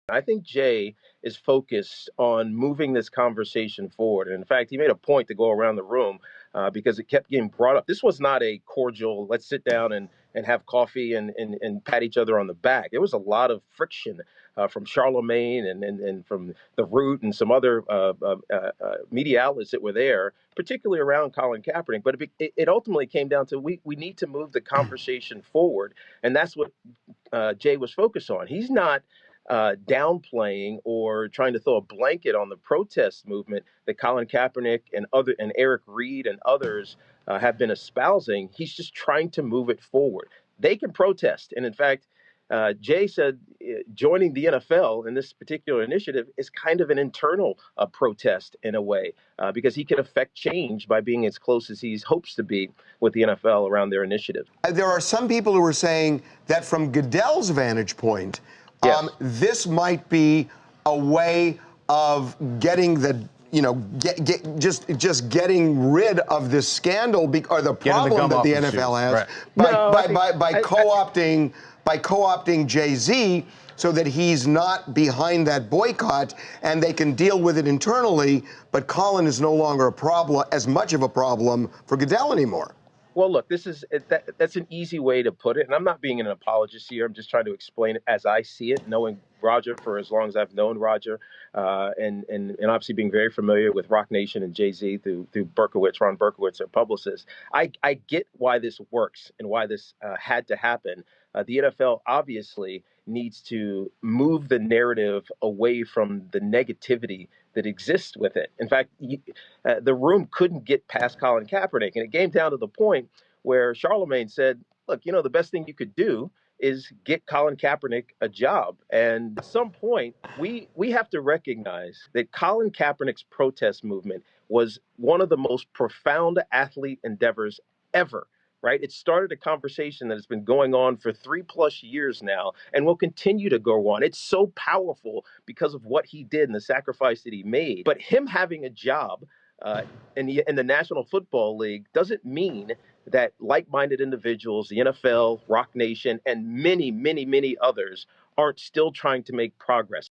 I think Jay is focused on moving this conversation forward. And in fact, he made a point to go around the room because it kept getting brought up. This was not a cordial, let's sit down and have coffee and pat each other on the back. There was a lot of friction from Charlemagne and from The Root and some other media outlets that were there, particularly around Colin Kaepernick. But it ultimately came down to we need to move the conversation forward. And that's what Jay was focused on. He's not downplaying or trying to throw a blanket on the protest movement that Colin Kaepernick and Eric Reed and others have been espousing. He's just trying to move it forward. They can protest, and in fact, Jay said joining the NFL in this particular initiative is kind of an internal protest in a way because he can affect change by being as close as he hopes to be with the NFL around their initiative. There are some people who are saying that from Goodell's vantage point, Yes. this might be a way of getting the, just getting rid of this scandal or the problem that the NFL has by co-opting Jay-Z so that he's not behind that boycott and they can deal with it internally. But Colin is no longer as much of a problem for Goodell anymore. Well, look, that's an easy way to put it, and I'm not being an apologist here. I'm just trying to explain it as I see it, knowing Roger for as long as I've known Roger, and obviously being very familiar with Rock Nation and Jay-Z through Ron Berkowitz, their publicist. I get why this works and why this had to happen. The NFL obviously needs to move the narrative away from the negativity that exists with it. In fact, the room couldn't get past Colin Kaepernick, and it came down to the point where Charlemagne said, look, the best thing you could do is get Colin Kaepernick a job. And at some point, we have to recognize that Colin Kaepernick's protest movement was one of the most profound athlete endeavors ever. Right? It started a conversation that has been going on for 3+ years now and will continue to go on. It's so powerful because of what he did and the sacrifice that he made. But him having a job in the National Football League doesn't mean that like-minded individuals, the NFL, Rock Nation, and many, many, many others aren't still trying to make progress.